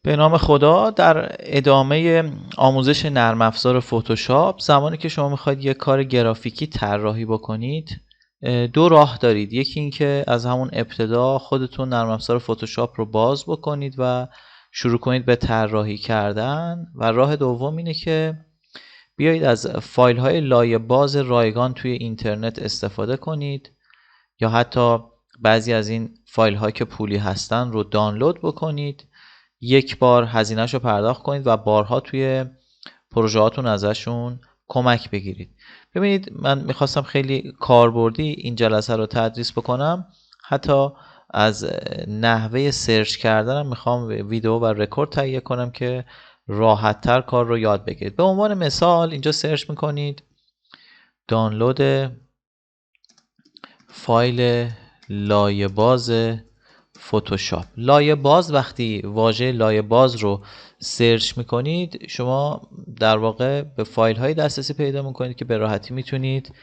به نام خدا. در ادامه آموزش نرم افزار فتوشاپ، زمانی که شما میخواید یک کار گرافیکی طراحی بکنید، دو راه دارید. یکی این که از همون ابتدا خودتون نرم افزار فتوشاپ رو باز بکنید و شروع کنید به طراحی کردن، و راه دوم اینه که بیایید از فایل های لایه باز رایگان توی اینترنت استفاده کنید، یا حتی بعضی از این فایل ها که پولی هستن رو دانلود بکنید، یک بار هزینه‌شو رو پرداخت کنید و بارها توی پروژه‌هاتون ازشون کمک بگیرید. ببینید، من میخواستم خیلی کاربردی این جلسه رو تدریس بکنم. حتی از نحوه سرچ کردنم میخوام ویدیو و رکورد تهیه کنم که راحت‌تر کار رو یاد بگیرید. به عنوان مثال اینجا سرچ میکنید دانلود فایل لایه باز فتوشاپ. لایه باز، وقتی واژه لایه باز رو سرچ میکنید شما در واقع به فایل های دسترسی پیدا میکنید که به راحتی میتونید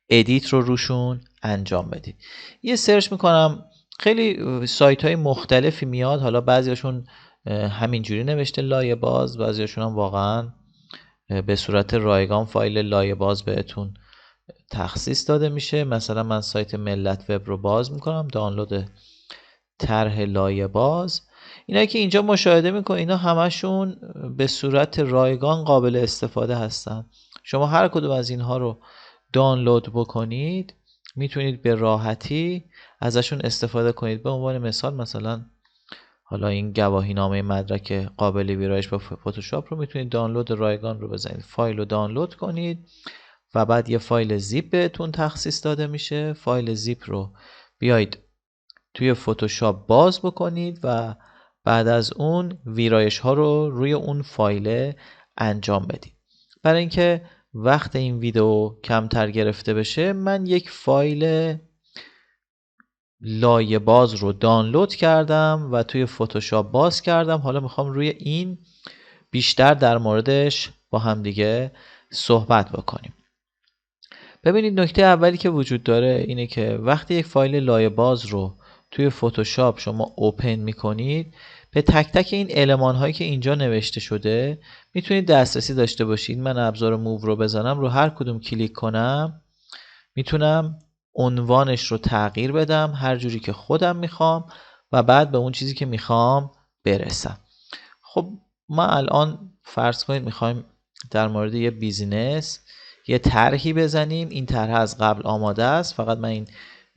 ادیت رو روشون انجام بدید. یه سرچ میکنم، خیلی سایت های مختلفی میاد. حالا بعضیاشون همینجوری نوشته لایه باز، بعضیاشون هم واقعا به صورت رایگان فایل لایه باز بهتون تخصیص داده میشه. مثلا من سایت ملت وب رو باز میکنم، دانلود طرح لایه باز. اینایی که اینجا مشاهده میکنید اینا همشون به صورت رایگان قابل استفاده هستن. شما هر کدوم از اینها رو دانلود بکنید میتونید به راحتی ازشون استفاده کنید. به عنوان مثلا حالا این گواهینامه مدرک قابل ویرایش با فتوشاپ رو میتونید دانلود رایگان رو بزنید، فایل رو دانلود کنید و بعد یه فایل زیپ بهتون تخصیص داده میشه. فایل زیپ رو بیایید توی فتوشاپ باز بکنید و بعد از اون ویرایش ها رو روی اون فایل انجام بدید. برای اینکه وقت این ویدیو کمتر گرفته بشه، من یک فایل لایه باز رو دانلود کردم و توی فتوشاپ باز کردم. حالا میخوام روی این بیشتر در موردش با همدیگه صحبت بکنیم. ببینید، نکته اولی که وجود داره اینه که وقتی یک فایل لایه باز رو توی فتوشاپ شما اوپن میکنید، به تک تک این المان هایی که اینجا نوشته شده میتونید دسترسی داشته باشید. من ابزار موو رو بزنم، رو هر کدوم کلیک کنم میتونم عنوانش رو تغییر بدم هر جوری که خودم میخوام و بعد به اون چیزی که میخوام برسم. خب ما الان فرض کنید میخوایم در مورد یه بیزینس یه طرحی بزنیم. این طرح از قبل آماده است، فقط من این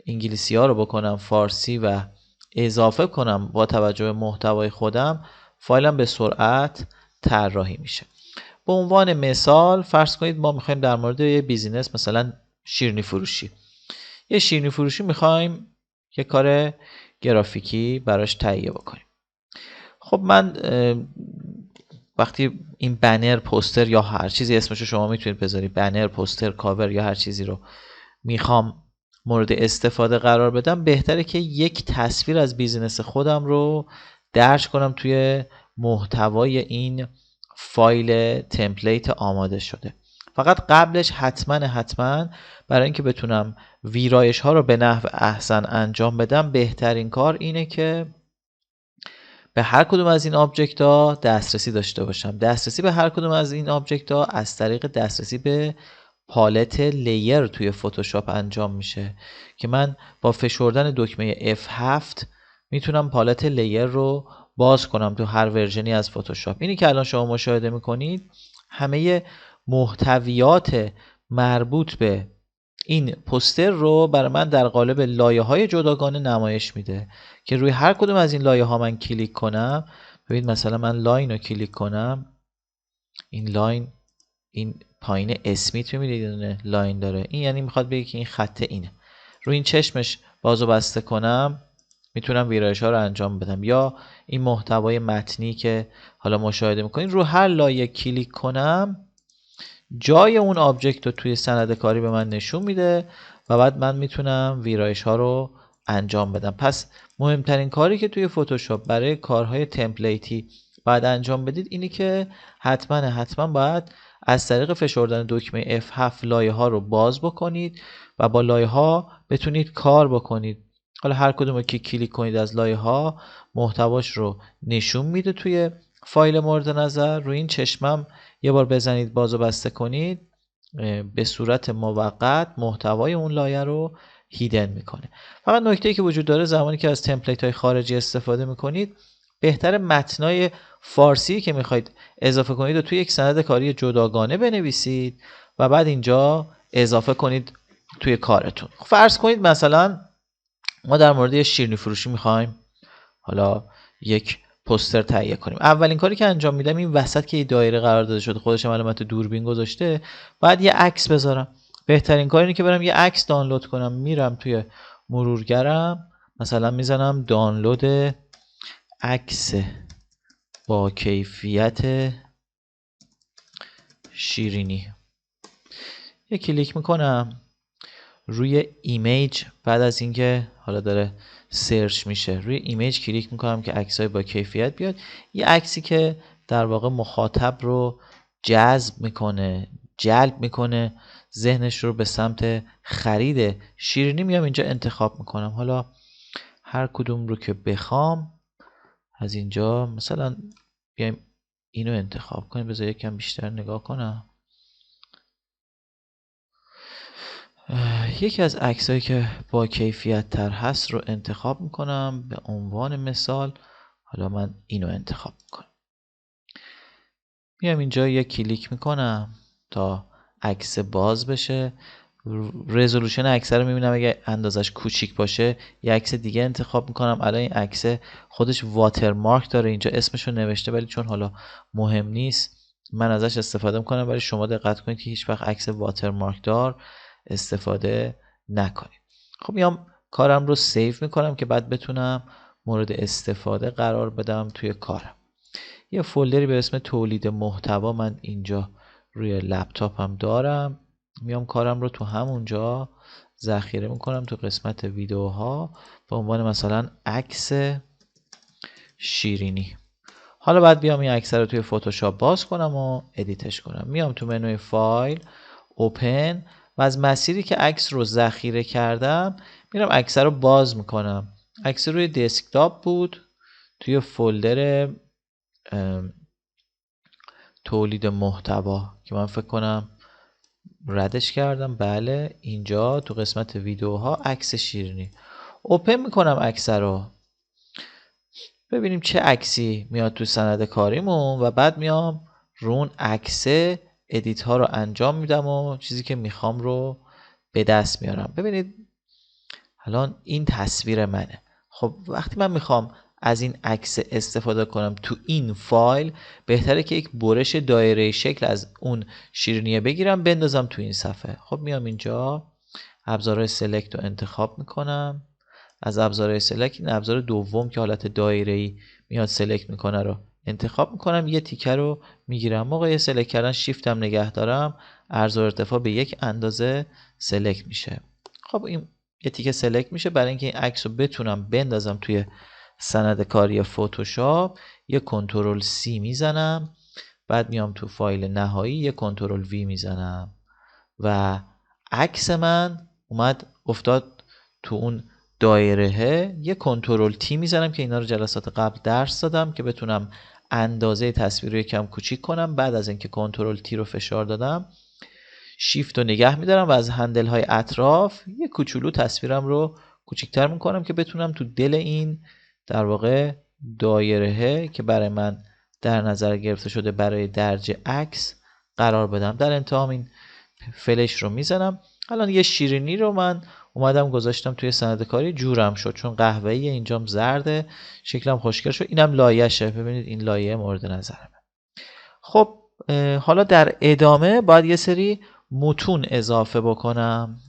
انگلیسی ها رو بکنم فارسی و اضافه کنم با توجه به محتوای خودم، فایلم به سرعت طراحی میشه. به عنوان مثال فرض کنید ما میخوایم در مورد یه بیزینس، مثلا شیرینی فروشی، یه شیرینی فروشی میخوایم یه کار گرافیکی براش تهیه بکنیم. خب من وقتی این بنر، پوستر یا هر چیزی اسمشو شما میتونید بذارید، بنر، پوستر، کاور یا هر چیزی رو میخوام مورد استفاده قرار بدم، بهتره که یک تصویر از بیزینس خودم رو درج کنم توی محتوای این فایل تمپلیت آماده شده. فقط قبلش حتما برای اینکه بتونم ویرایش ها رو به نحو احسن انجام بدم، بهترین کار اینه که به هر کدوم از این آبجکت ها دسترسی داشته باشم. دسترسی به هر کدوم از این آبجکت ها از طریق دسترسی به پالت لیر توی فتوشاپ انجام میشه که من با فشردن دکمه F7 میتونم پالت لیر رو باز کنم تو هر ورژنی از فتوشاپ. اینی که الان شما مشاهده میکنید همه محتویات مربوط به این پوستر رو برای من در قالب لایه های جداگانه نمایش میده که روی هر کدوم از این لایه ها من کلیک کنم. ببینید مثلا من لاین رو کلیک کنم، این لاین، این پایین اسمیت میبینید لاین داره، این یعنی میخواد بگه که این خط اینه. روی این چشمش بازو بسته کنم میتونم ویرایش ها رو انجام بدم، یا این محتوای متنی که حالا مشاهده میکنید رو هر لایه کلیک کنم جای اون آبجکت رو توی سند کاری به من نشون میده و بعد من میتونم ویرایش ها رو انجام بدم. پس مهمترین کاری که توی فتوشاپ برای کارهای تمپلیتی باید انجام بدید اینی که حتما باید از طریق فشردن دکمه F7 لایه ها رو باز بکنید و با لایه ها بتونید کار بکنید. حالا هر کدوم که کلیک کنید از لایه ها محتواش رو نشون میده توی فایل مورد نظر، روی این چشمم یه بار بزنید، باز و بسته کنید، به صورت موقت محتوای اون لایه رو هیدن میکنه. فقط نکته‌ای که وجود داره زمانی که از تمپلیت های خارجی استفاده میکنید، بهتر متنای فارسی که میخواید اضافه کنید و توی یک سند کاری جداگانه بنویسید و بعد اینجا اضافه کنید توی کارتون. فرض کنید مثلا ما در مورد یه شیرینی فروشی میخوایم حالا یک پوستر تهیه کنیم. اولین کاری که انجام میدم این وسط که یه دایره قرار داده شده، خودش هم علامت دوربین گذاشته، بعد یه عکس بذارم. بهترین کار اینه که برم یه عکس دانلود کنم. میرم توی مرورگرم، مثلا میزنم دانلود عکس با کیفیت شیرینی، یه کلیک میکنم روی ایمیج. بعد از اینکه حالا داره سرچ میشه، روی ایمیج کلیک میکنم که عکسای با کیفیت بیاد. یه عکسی که در واقع مخاطب رو جذب میکنه، جلب میکنه ذهنش رو به سمت خرید شیرینی، میام اینجا انتخاب میکنم. حالا هر کدوم رو که بخوام از اینجا مثلا بیایم اینو انتخاب کنیم. بذار یکم بیشتر نگاه کنم. یکی از عکسایی که با کیفیت تر هست رو انتخاب میکنم. به عنوان مثال حالا من اینو انتخاب میکنم. میام اینجا یک کلیک میکنم تا عکس باز بشه. رزولوشن عکس رو میبینم، اگه اندازش کوچیک باشه یه عکس دیگه انتخاب میکنم. الان این عکس خودش واترمارک داره، اینجا اسمش رو نوشته، ولی چون حالا مهم نیست من ازش استفاده میکنم. ولی شما دقت کنید که هیچ وقت عکس واترمارک دار استفاده نکنید. خب میام کارم رو سیو میکنم که بعد بتونم مورد استفاده قرار بدم توی کارم. یه فولدری به اسم تولید محتوا من اینجا روی لپتاپم دارم. میام کارم رو تو همونجا ذخیره میکنم تو قسمت ویدیوها به عنوان مثلا عکس شیرینی. حالا بعد بیام این عکس رو توی فتوشاپ باز کنم و ادیتش کنم. میام تو منوی فایل، اوپن، و از مسیری که عکس رو ذخیره کردم میرم عکس رو باز میکنم. عکس روی دسکتاپ بود توی فولدر تولید محتوا که من فکر کنم ردش کردم. بله، اینجا تو قسمت ویدیوها عکس شیرینی. اوپن میکنم عکس رو، ببینیم چه عکسی میاد تو سند کاریمون و بعد میام رون عکس ادیت ها رو انجام میدم و چیزی که میخوام رو به دست میارم. ببینید الان این تصویر منه. خب وقتی من میخوام از این عکس استفاده کنم تو این فایل، بهتره که یک برش دایره شکل از اون شیرینیه بگیرم بندازم تو این صفحه. خب میام اینجا ابزار سلکت رو انتخاب میکنم. از ابزار سلکت این ابزار دوم که حالت دایره‌ای میاد سلکت میکنه رو انتخاب میکنم. یه تیکه رو میگیرم. موقع سلکت کردن شیفتم نگه دارم، عرض و ارتفاع به یک اندازه سلکت میشه. خب این یه تیکه سلکت میشه. برای اینکه این عکس رو بتونم بندازم توی سند کاری فتوشاپ یه کنترل سی میزنم. بعد میام تو فایل نهایی یه کنترل وی میزنم و عکس من اومد افتاد تو اون دایره. یه کنترل تی میزنم که اینا رو جلسات قبل درس دادم که بتونم اندازه تصویر رو یکم کوچیک کنم. بعد از اینکه کنترل تی رو فشار دادم شیفت رو نگه میدارم و از هندل های اطراف یه کوچولو تصویرم رو کوچیکتر میکنم که بتونم تو دل این در واقع دایره که برای من در نظر گرفته شده برای درج عکس قرار بدم. در انتها این فلش رو میزنم. الان یه شیرینی رو من اومدم گذاشتم توی سند کاری، جورم شد چون قهوه‌ای، اینجام زرده، شکلم خوشگل شد. اینم لایه‌شه، ببینید این لایه مورد نظرمه. خب حالا در ادامه باید یه سری متون اضافه بکنم.